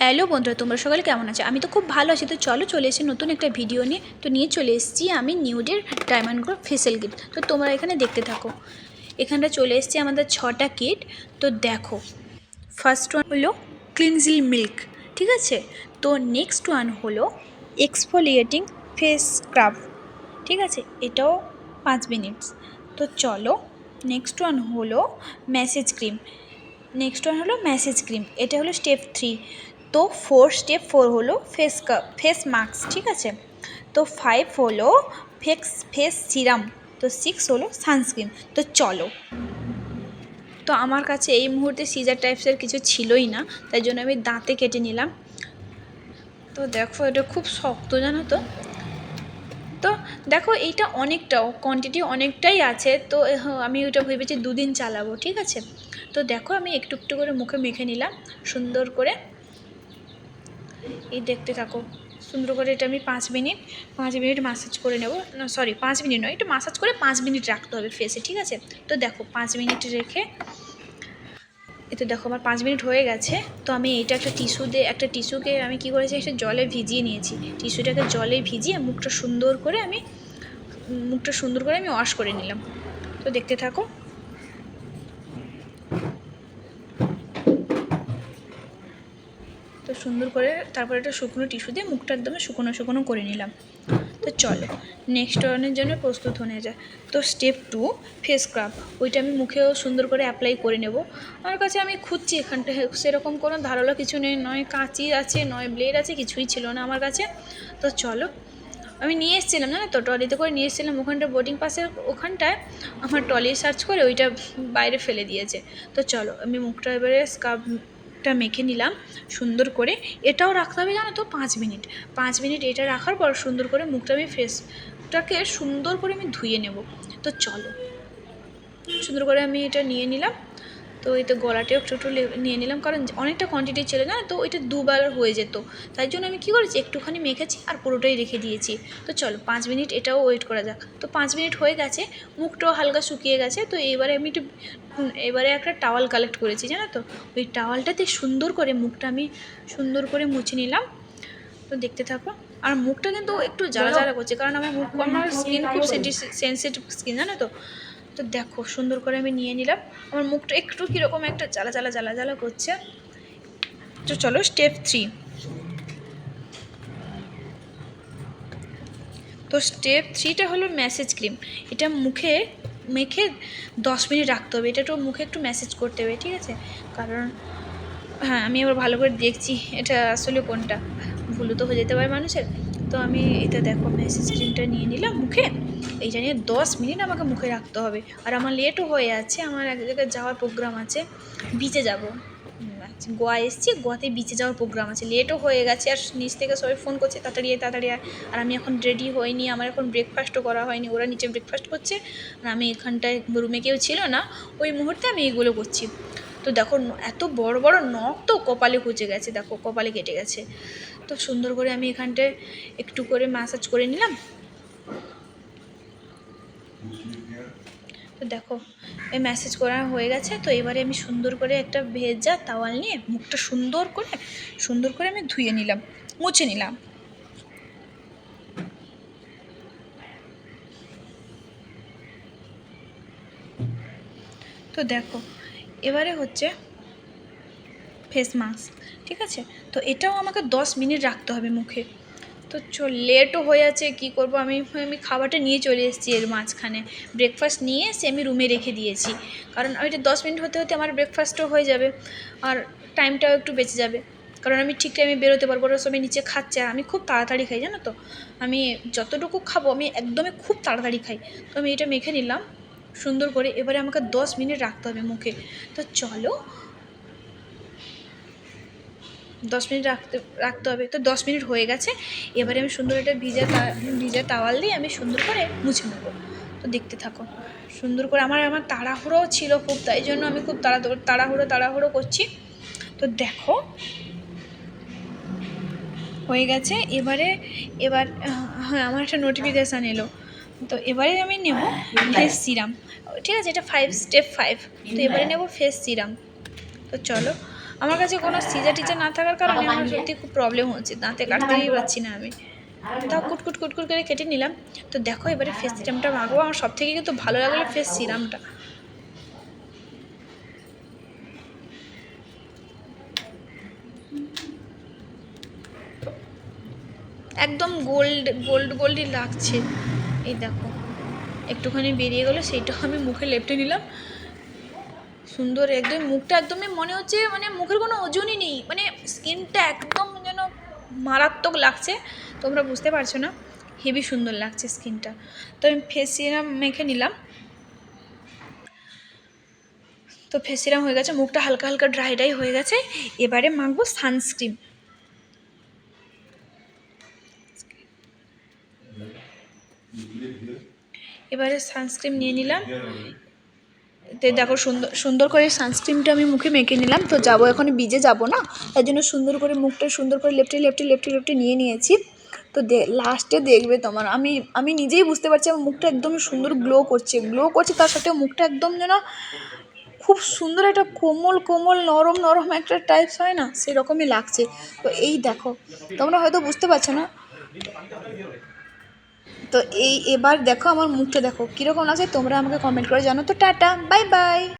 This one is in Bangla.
হ্যালো বন্ধুরা, তোমরা সকালে কেমন আছো? আমি তো খুব ভালো আছি। তো চলো চলে এসেছি নতুন একটা ভিডিও নিয়ে চলে এসেছি আমি নিউডের ডায়মন্ড গ্রো ফেসিয়াল কিট। তো তোমরা এখানে দেখতে থাকো। এখানটা চলে এসেছি আমাদের 6টা কিট। তো দেখো, ফার্স্ট ওয়ান হলো ক্লিনজিল মিল্ক, ঠিক আছে। তো নেক্সট ওয়ান হলো এক্সফোলিয়েটিং ফেস স্ক্রাব, ঠিক আছে, এটাও 5 মিনিটস। তো চলো, নেক্সট ওয়ান হলো ম্যাসেজ ক্রিম। এটা হলো স্টেপ 3। তো স্টেপ 4 হলো ফেস মাস্ক, ঠিক আছে। তো 5 হলো ফেস সিরাম। তো 6 হলো সানস্ক্রিন। তো চলো, তো আমার কাছে এই মুহূর্তে সিজার টাইপসের কিছু ছিলই না, তাই জন্য আমি দাঁতে কেটে নিলাম। তো দেখো, এটা খুব শক্ত, জানো তো। তো দেখো, এইটা কোয়ান্টিটি অনেকটাই আছে। তো আমি ওইটা ভেবেছি 2 দিন চালাবো, ঠিক আছে। তো দেখো, আমি একটু একটু করে মুখে মেখে নিলাম সুন্দর করে। এই দেখতে থাকো, সুন্দর করে এটা আমি 5 মিনিট মাসাজ করে নেব। না সরি, 5 মিনিট নয়, এটা মাসাজ করে 5 মিনিট রাখতে হবে ফেসে, ঠিক আছে। তো দেখো, 5 মিনিট রেখে, তো দেখো আমার 5 মিনিট হয়ে গেছে। তো আমি এটা একটা টিস্যুকে আমি কী করেছি, একটা জলে ভিজিয়ে নিয়েছি। টিস্যুটাকে জলে ভিজিয়ে মুখটা সুন্দর করে আমি ওয়াশ করে নিলাম। তো দেখতে থাকো। তো সুন্দর করে তারপরে একটা শুকনো টিস্যু দিয়ে মুখটা একদম শুকনো করে নিলাম। তো চলো, নেক্সট ওয়ানের জন্য প্রস্তুত হয়ে যায়। তো স্টেপ 2 ফেস স্ক্রাব, ওইটা আমি মুখেও সুন্দর করে অ্যাপ্লাই করে নেব। আমার কাছে আমি খুঁজছি এখানটা, সেরকম কোনো ধারালো কিছু নেই, নয় কাঁচি আছে নয় ব্লেড আছে, কিছুই ছিল না আমার কাছে। তো চলো, আমি নিয়ে এসেছিলাম, জানো তো, ট্রলিতে করে নিয়ে এসেছিলাম। ওখানটা বোর্ডিং পাসের ওখানটায় আমার ট্রলি সার্চ করে ওইটা বাইরে ফেলে দিয়েছে। তো চলো, আমি মুখটা এবারে স্ক্রাবটা মেখে নিলাম সুন্দর করে। এটাও রাখতে হবে, জানো তো, 5 মিনিট। 5 মিনিট এটা রাখার পর সুন্দর করে মুখটা আমি ফেসটাকে সুন্দর করে আমি ধুয়ে নেব। তো চলো, সুন্দর করে আমি এটা নিয়ে নিলাম। তো এই তো গলাটাও একটু নিয়ে নিলাম, কারণ অনেকটা কোয়ান্টিটি ছিল না, তো ওইটা দুবার হয়ে যেত। তাই জন্য আমি কী করেছি, একটুখানি মেখেছি আর পুরোটাই রেখে দিয়েছি। তো চলো, 5 মিনিট এটাও ওয়েট করা যাক। তো 5 মিনিট হয়ে গেছে, মুখটাও হালকা শুকিয়ে গেছে। তো এবারে একটা টাওয়াল কালেক্ট করেছি, জানো তো। ওই টাওয়ালটাতে সুন্দর করে মুখটা আমি সুন্দর করে মুছে নিলাম। তো দেখতে থাকো। আর মুখটা কিন্তু একটু জ্বালা করছে, কারণ আমার স্কিন খুব সেন্সিটিভ স্কিন, জানো তো। তো দেখো, সুন্দর করে আমি নিয়ে নিলাম। আমার মুখটা একটু কীরকম একটা জ্বালা করছে। তো চলো, স্টেপ 3। তো স্টেপ 3টা হলো ম্যাসেজ ক্রিম। এটা মুখে মেখে 10 মিনিট রাখতে হবে। এটা একটু মুখে একটু ম্যাসেজ করতে হবে, ঠিক আছে। কারণ হ্যাঁ, আমি আবার ভালো করে দেখছি এটা আসলে কোনটা, ভুলও তো হয়ে যেতে পারে মানুষের। তো আমি এটা দেখো, ম্যাসেজ ক্রিমটা নিয়ে নিলাম মুখে। এইটা নিয়ে 10 মিনিট আমাকে মুখে রাখতে হবে। আর আমার লেটও হয়ে যাচ্ছে, আমার এক জায়গায় যাওয়ার প্রোগ্রাম আছে, বিচে যাব। গোয়া এসেছি, গোয়াতে বিচে যাওয়ার প্রোগ্রাম আছে, লেটও হয়ে গেছে। আর নিচ থেকে সবাই ফোন করছে, তাড়াতাড়ি আর আমি এখন রেডি হইনি, আমার এখন ব্রেকফাস্টও করা হয়নি। ওরা নিচে ব্রেকফাস্ট করছে আর আমি এখানটায়, রুমে কেউ ছিল না ওই মুহূর্তে, আমি এগুলো করছি। তো দেখো, এত বড় বড় নখ তো কপালে কুচে গেছে, দেখো কপালে কেটে গেছে। তো সুন্দর করে আমি এখানটায় একটু করে ম্যাসাজ করে নিলাম। তো দেখো, এই ম্যাসেজ করা হয়ে গেছে। তো এবারে আমি সুন্দর করে একটা ভেজা তাওয়াল নিয়ে মুখটা সুন্দর করে আমি ধুয়ে নিলাম, মুছে নিলাম। তো দেখো, এবারে হচ্ছে ফেস মাস্ক, ঠিক আছে। তো এটাও আমাকে 10 মিনিট রাখতে হবে মুখে। তো লেটও হয়ে আছে, কী করবো, আমি খাবারটা নিয়ে চলে এসেছি এর মাঝখানে। ব্রেকফাস্ট নিয়ে এসে আমি রুমে রেখে দিয়েছি, কারণ ওইটা 10 মিনিট হতে হতে আমার ব্রেকফাস্টও হয়ে যাবে আর টাইমটাও একটু বেঁচে যাবে। কারণ আমি ঠিক টাইমে বেরোতে পারবো, ওরা সবাই নিচে খাচ্ছে আর আমি খুব তাড়াতাড়ি খাই, জানো তো। আমি যতটুকু খাবো আমি একদমই খুব তাড়াতাড়ি খাই। তো আমি এটা মেখে নিলাম সুন্দর করে। এবারে আমাকে 10 মিনিট রাখতে হবে মুখে। তো চলো, 10 মিনিট রাখতে হবে। তো 10 মিনিট হয়ে গেছে। এবারে আমি সুন্দর একটা ভিজা টাওয়াল দিয়ে আমি সুন্দর করে মুছে নেব। তো দেখতে থাকো, সুন্দর করে। আমার তাড়াহুড়োও ছিল খুব, তাই জন্য আমি খুব তাড়াহুড়ো করছি। তো দেখো, হয়ে গেছে। এবার হ্যাঁ, আমার একটা নোটিফিকেশান এলো। তো এবারে আমি নেব ফেস সিরাম, ঠিক আছে। এটা স্টেপ 5। তো এবারে নেব ফেস সিরাম। তো চলো, আমার কাছে কোনো সিজার টিজার না থাকার কারণে আমার সত্যি খুব প্রবলেম হচ্ছে, দাঁতে কাটতেই পারছি না আমি। তাও কুটকুট কুটকুট করে কেটে নিলাম। তো দেখো এবারে ফেস সিরামটা মাখবো। আমার সব থেকে কিন্তু ভালো লাগলো ফেস সিরামটা। একদম গোল্ডই লাগছে। এই দেখো একটুখানি বেরিয়ে গেলো, সেইটাও আমি মুখে লেপটে নিলাম। সুন্দর একদম, মুখটা একদমই মনে হচ্ছে মানে মুখের কোনো ওজনই নেই, মানে স্কিনটা একদম যেন মারাত্মক লাগছে। তোমরা বুঝতে পারছো না, হেভি সুন্দর লাগছে স্কিনটা। তো আমি ফেস সিরাম মেখে নিলাম। তো ফেস সিরাম হয়ে গেছে, মুখটা হালকা হালকা ড্রাই হয়ে গেছে। এবারে মাখবো সানস্ক্রিন। এবারে সানস্ক্রিন নিয়ে নিলাম। তো দেখো সুন্দর করে সানস্ক্রিনটা আমি মুখে মেখে নিলাম। তো যাবো এখন, বিজে যাব না, তার জন্য সুন্দর করে মুখটা সুন্দর করে লেপটে নিয়ে নিয়েছি। তো লাস্টে দেখবে তোমার, আমি নিজেই বুঝতে পারছি আমার মুখটা একদম সুন্দর গ্লো করছে, তার সাথে মুখটা একদম যেন খুব সুন্দর একটা কোমল নরম একটা টাইপস হয় না, সেরকমই লাগছে। তো এই দেখো, তোমরা হয়তো বুঝতে পারছো না। তো এবার দেখো আমার মুখটা দেখো কীরকম লাগছে, তোমরা আমাকে কমেন্ট করে জানো। তো টাটা, বাই বাই।